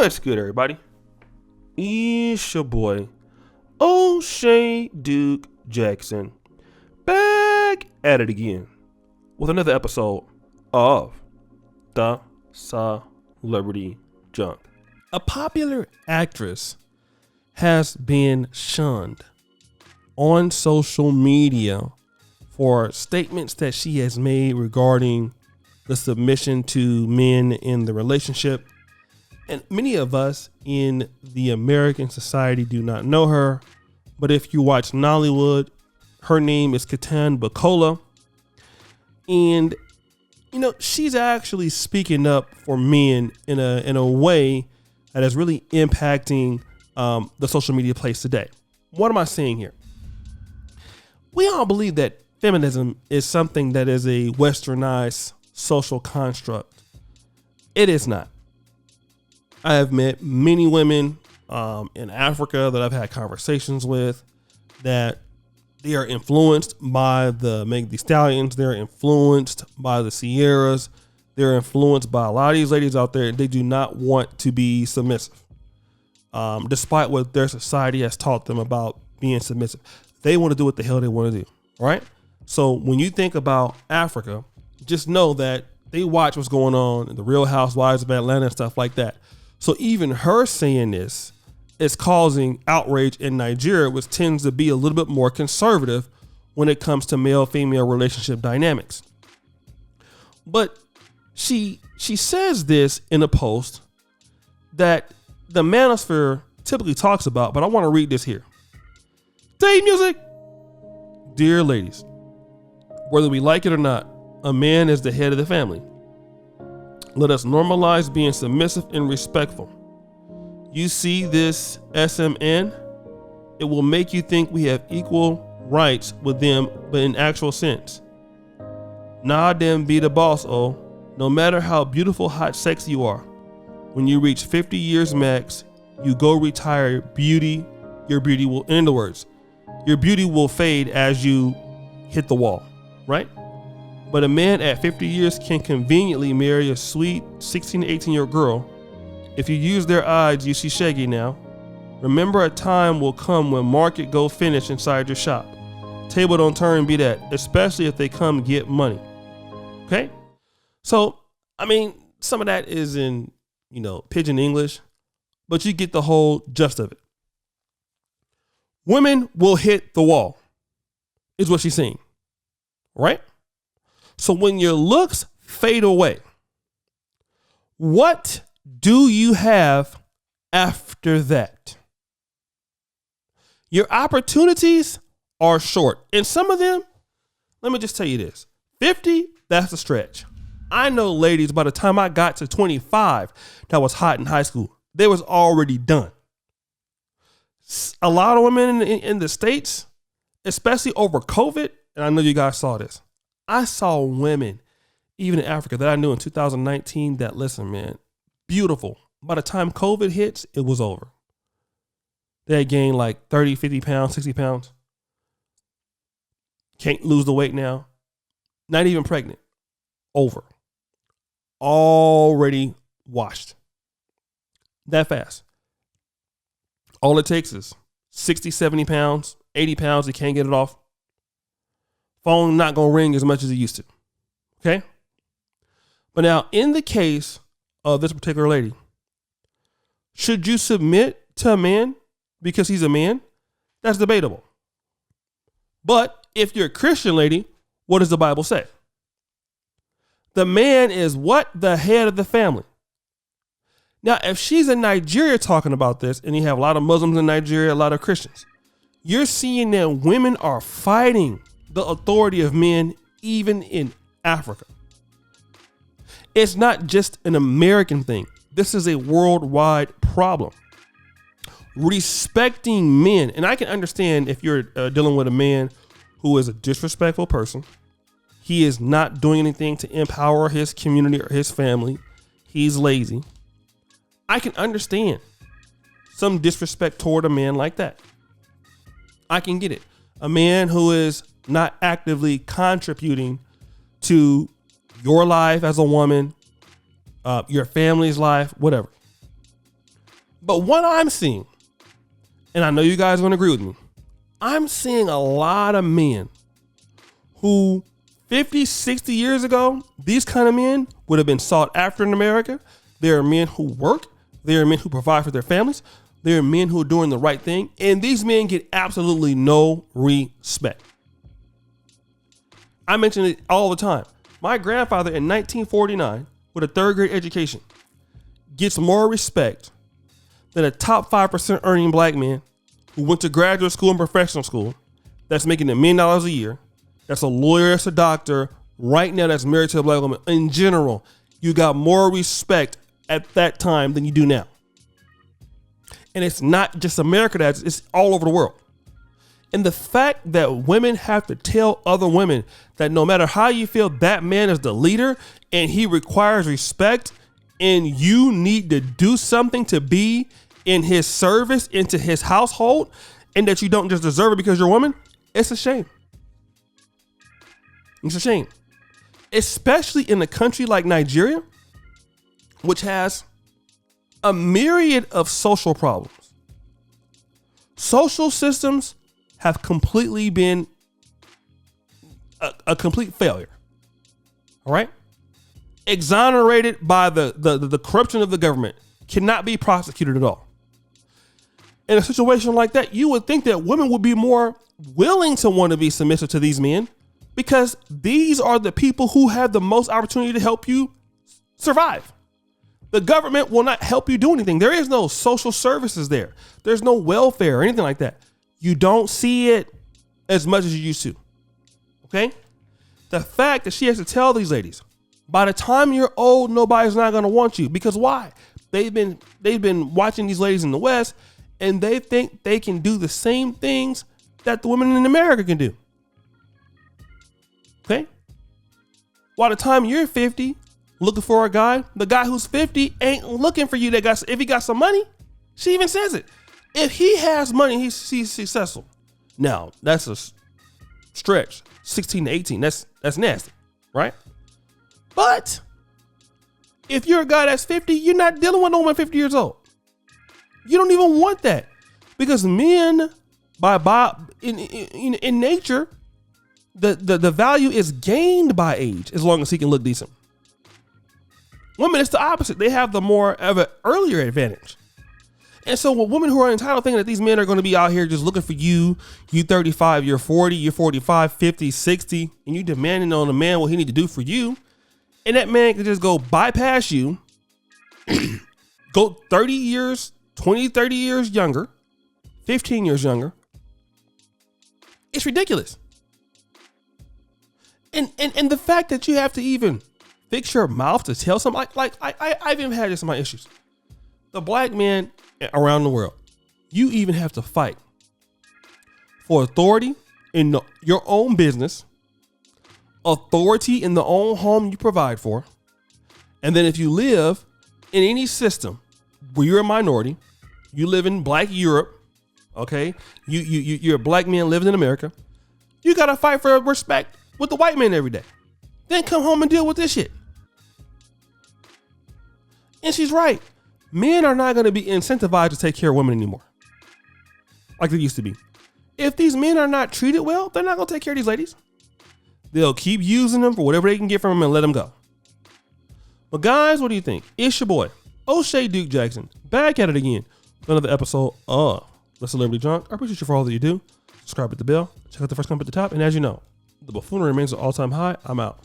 What's good, everybody? It's your boy, O'Shea Duke Jackson, back at it again with another episode of The Celebrity Junk. A popular actress has been shunned on social media for statements that she has made regarding the submission to men in the relationship. And many of us in the American society do not know her, but if you watch Nollywood, her name is Ketan Batola. And, she's actually speaking up for men in a way that is really impacting the social media place today. What am I saying here? We all believe that feminism is something that is a westernized social construct. It is not. I have met many women in Africa that I've had conversations with that they are influenced by the Meg Thee Stallions. They're influenced by the Sierras. They're influenced by a lot of these ladies out there. They do not want to be submissive, despite what their society has taught them about being submissive. They want to do what the hell they want to do, right? So when you think about Africa, just know that they watch what's going on in the Real Housewives of Atlanta and stuff like that. So even her saying this is causing outrage in Nigeria, which tends to be a little bit more conservative when it comes to male-female relationship dynamics. But she says this in a post that the manosphere typically talks about, but I want to read this here. Day music. Dear ladies, whether we like it or not, a man is the head of the family. Let us normalize being submissive and respectful. You see this SMN? It will make you think we have equal rights with them, but in actual sense. Nah, them be the boss, no matter how beautiful, hot, sexy you are. When you reach 50 years max, you go retire beauty. Your beauty will, in other words, your beauty will fade as you hit the wall, right? But a man at 50 years can conveniently marry a sweet 16 to 18-year-old girl. If you use their eyes, you see Shaggy now. Remember, a time will come when market go finish inside your shop. Table don't turn, be that, especially if they come get money. Okay? So, some of that is in, pidgin English, but you get the whole gist of it. Women will hit the wall, is what she's saying, right? So when your looks fade away, what do you have after that? Your opportunities are short. And some of them, let me just tell you this, 50, that's a stretch. I know ladies, by the time I got to 25, that was hot in high school. They was already done. A lot of women in the States, especially over COVID, and I know you guys saw this, I saw women, even in Africa, that I knew in 2019 that, listen, man, beautiful. By the time COVID hits, it was over. They had gained like 30, 50 pounds, 60 pounds. Can't lose the weight now. Not even pregnant. Over. Already washed. That fast. All it takes is 60, 70 pounds, 80 pounds. They can't get it off. Phone not going to ring as much as it used to. Okay? But now, in the case of this particular lady, should you submit to a man because he's a man? That's debatable. But if you're a Christian lady, what does the Bible say? The man is what? The head of the family. Now, if she's in Nigeria talking about this, and you have a lot of Muslims in Nigeria, a lot of Christians, you're seeing that women are fighting the authority of men, even in Africa. It's not just an American thing. This is a worldwide problem. Respecting men, and I can understand if you're dealing with a man who is a disrespectful person. He is not doing anything to empower his community or his family. He's lazy. I can understand some disrespect toward a man like that. I can get it. A man who is not actively contributing to your life as a woman, your family's life, whatever. But what I'm seeing, and I know you guys are going to agree with me, I'm seeing a lot of men who 50, 60 years ago, these kind of men would have been sought after in America. There are men who work. There are men who provide for their families. There are men who are doing the right thing. And these men get absolutely no respect. I mention it all the time. My grandfather in 1949, with a third grade education, gets more respect than a top 5% earning black man who went to graduate school and professional school that's making $1 million a year, that's a lawyer, that's a doctor, right now that's married to a black woman. In general, you got more respect at that time than you do now. And it's not just America, it's all over the world. And the fact that women have to tell other women that no matter how you feel, that man is the leader and he requires respect and you need to do something to be in his service, into his household, and that you don't just deserve it because you're a woman, it's a shame. It's a shame. Especially in a country like Nigeria, which has a myriad of social problems. Social systems have completely been a complete failure. All right? Exonerated by the corruption of the government, cannot be prosecuted at all. In a situation like that, you would think that women would be more willing to want to be submissive to these men because these are the people who have the most opportunity to help you survive. The government will not help you do anything. There is no social services there. There's no welfare or anything like that. You don't see it as much as you used to. Okay? The fact that she has to tell these ladies, by the time you're old, nobody's not going to want you. Because why? They've been watching these ladies in the West, and they think they can do the same things that the women in America can do. Okay? By the time you're 50, looking for a guy, the guy who's 50 ain't looking for you. If he got some money, she even says it. If he has money, he's successful. Now, that's a stretch. 16 to 18, that's nasty, right? But if you're a guy that's 50, you're not dealing with no one 50 years old. You don't even want that because men, in nature, the value is gained by age as long as he can look decent. Women, it's the opposite. They have the more of an earlier advantage. And so with women who are entitled thinking that these men are going to be out here just looking for you 35, you're 40, you're 45, 50, 60, and you demanding on a man what he need to do for you. And that man can just go bypass you, go 30 years, 20, 30 years younger, 15 years younger. It's ridiculous. And the fact that you have to even fix your mouth to tell something, I've even had this in my issues. The black man around the world, you even have to fight for authority in your own business, authority in the own home you provide for. And then if you live in any system where you're a minority, you live in black Europe, okay? You're a black man living in America. You got to fight for respect with the white man every day. Then come home and deal with this shit. And she's right. Men are not going to be incentivized to take care of women anymore like they used to be. If these men are not treated well, they're not going to take care of these ladies. They'll keep using them for whatever they can get from them and let them go. But guys, what do you think? It's your boy, O'Shea Duke Jackson, back at it again with another episode of The Celebrity Junk. I appreciate you for all that you do. Subscribe, hit the bell, check out the first comment at the top. And as you know, the buffoonery remains at all-time high. I'm out.